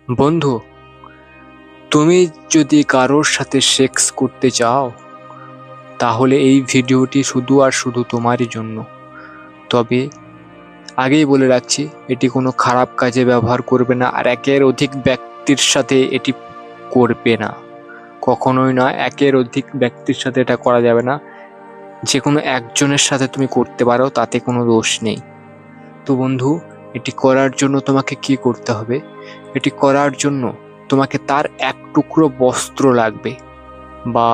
বন্ধু, তুমি যদি কারোর সাথে সেক্স করতে চাও তাহলে এই ভিডিওটি শুধু আর শুধু তোমারই জন্য। তবে আগেই বলে রাখছি, এটি কোনো খারাপ কাজে ব্যবহার করবে না, আর একের অধিক ব্যক্তির সাথে এটি করবে না, কখনোই না। একের অধিক ব্যক্তির সাথে এটা করা যাবে না। যে কোনো একজনের সাথে তুমি করতে পারো, তাতে কোনো দোষ নেই। তো বন্ধু, এটি করার জন্য তোমাকে কি করতে হবে? এটি করার জন্য তোমাকে তার এক টুকরো বস্ত্র লাগবে, বা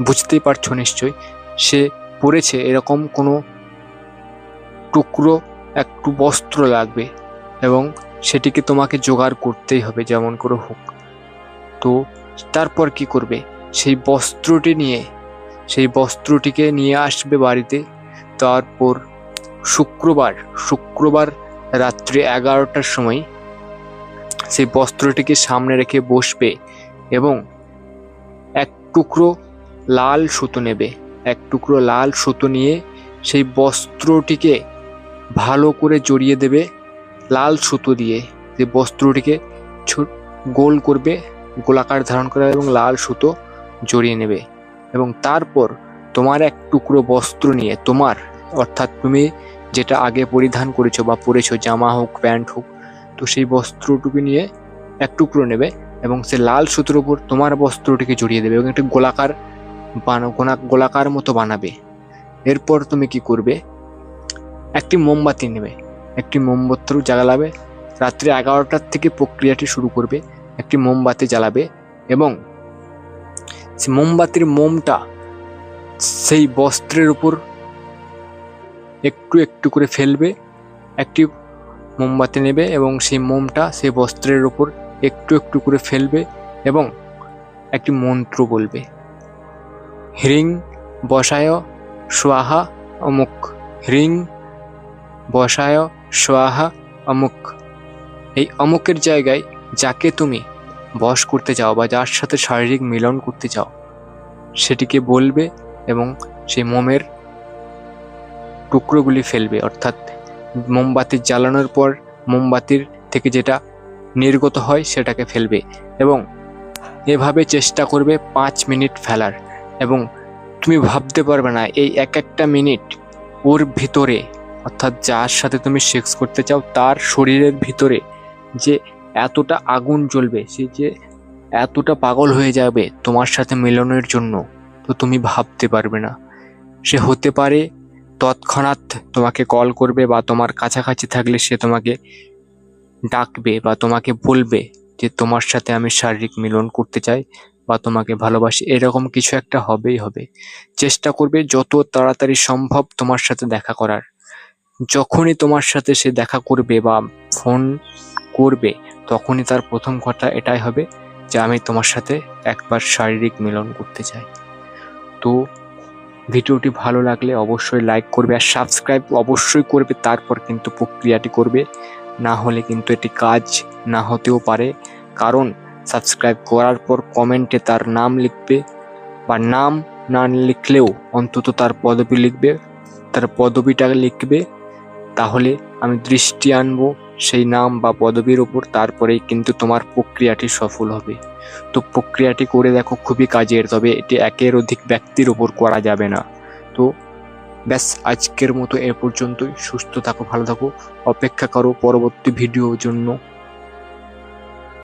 বুঝতেই পারছো নিশ্চয়, সে পরেছে এরকম কোনো টুকরো একটু বস্ত্র লাগবে, এবং সেটিকে তোমাকে জোগাড় করতেই হবে যেমন করে হোক। তো তারপর কি করবে? সেই বস্ত্রটিকে নিয়ে আসবে বাড়িতে। তারপর শুক্রবার রাত্রি 11টার সময় সেই বস্ত্রটিকে সামনে রেখে বসবে, এবং এক টুকরো লাল সুতো নিয়ে সেই বস্ত্রটিকে ভালো করে জড়িয়ে দেবে লাল সুতো দিয়ে। যে বস্ত্রটিকে গোল করবে, গোলাকার ধারণ করা, এবং লাল সুতো জড়িয়ে নেবে। এবং তারপর তোমার এক টুকরো বস্ত্র নিয়ে, অর্থাৎ তুমি যেটা আগে পরিধান করেছো বা পরেছো, জামা হোক প্যান্ট হোক, তো সেই বস্ত্রটুকু নিয়ে এক টুকরো নেবে এবং সে লাল সুতোর উপর তোমার বস্ত্রটিকে জড়িয়ে দেবে এবং একটা গোলাকার মতো বানাবে। এরপর তুমি কি করবে? একটি মোমবাতি নেবে, একটি মোমবাতি জ্বালাবে। রাত্রি 11টার থেকে প্রক্রিয়াটি শুরু করবে। একটি মোমবাতি জ্বালাবে এবং সেই মোমবাতির মোমটা সেই বস্ত্রের উপর একটু একটু করে ফেলবে। একটি মোমবাতি নেবে এবং সেই মোমটা সেই বস্ত্রের উপর একটু একটু করে ফেলবে এবং একটি মন্ত্র বলবে, হ্রিং বসায় স্বাহা অমুক, হ্রিং বসায় স্বাহা অমুক। এই অমুকের জায়গায় যাকে তুমি বশ করতে চাও বা যার সাথে শারীরিক মিলন করতে চাও সেটিকে বলবে এবং সেই মোমের টুকরোগুলি ফেলবে। অর্থাৎ মোমবাতি জ্বালানোর পর মোমবাতির থেকে যেটা নির্গত হয় সেটাকে ফেলবে এবং এভাবে চেষ্টা করবে 5 মিনিট ফেলার। এবং তুমি ভাবতে পারবে না এই একটা মিনিট ওর ভিতরে, অর্থাৎ যার সাথে তুমি সেক্স করতে চাও তার শরীরের ভিতরে যে এতটা আগুন জ্বলবে, সে যে এতটা পাগল হয়ে যাবে তোমার সাথে মিলনের জন্য, তো তুমি ভাবতে পারবে না। সে হতে পারে তৎক্ষণাৎ তোমাকে কল করবে, বা তোমার কাছাকাছি থাকলে সে তোমাকে ডাকবে বা তোমাকে বলবে যে তোমার সাথে আমি শারীরিক মিলন করতে চাই বা তোমাকে ভালোবাসি, এরকম কিছু একটা হবেই হবে। চেষ্টা করবে যত তাড়াতাড়ি সম্ভব তোমার সাথে দেখা করার। যখনই তোমার সাথে সে দেখা করবে বা ফোন করবে, তখনই তার প্রথম কথা এটাই হবে যে আমি তোমার সাথে একবার শারীরিক মিলন করতে চাই। তো ভিডিওটি ভালো লাগলে অবশ্যই লাইক করবে আর সাবস্ক্রাইব অবশ্যই করবে, তারপর কিন্তু প্রক্রিয়াটি করবে, না হলে কিন্তু এটি কাজ না হতেও পারে। কারণ সাবস্ক্রাইব করার পর কমেন্টে তার নাম লিখবে, বা নাম না লিখলেও অন্তত তার পদবি লিখবে, তার পদবিটা লিখবে, তাহলে আমি দৃষ্টি আনবো সেই নাম বা পদবির ওপর, তারপরেই কিন্তু তোমার প্রক্রিয়াটি সফল হবে। তো প্রক্রিয়াটি করে দেখো, খুবই কাজের। তবে এটি একের অধিক ব্যক্তির ওপর করা যাবে না। তো ব্যাস, আজকের মতো এ পর্যন্তই। সুস্থ থাকো, ভালো থাকো, অপেক্ষা করো পরবর্তী ভিডিওর জন্য।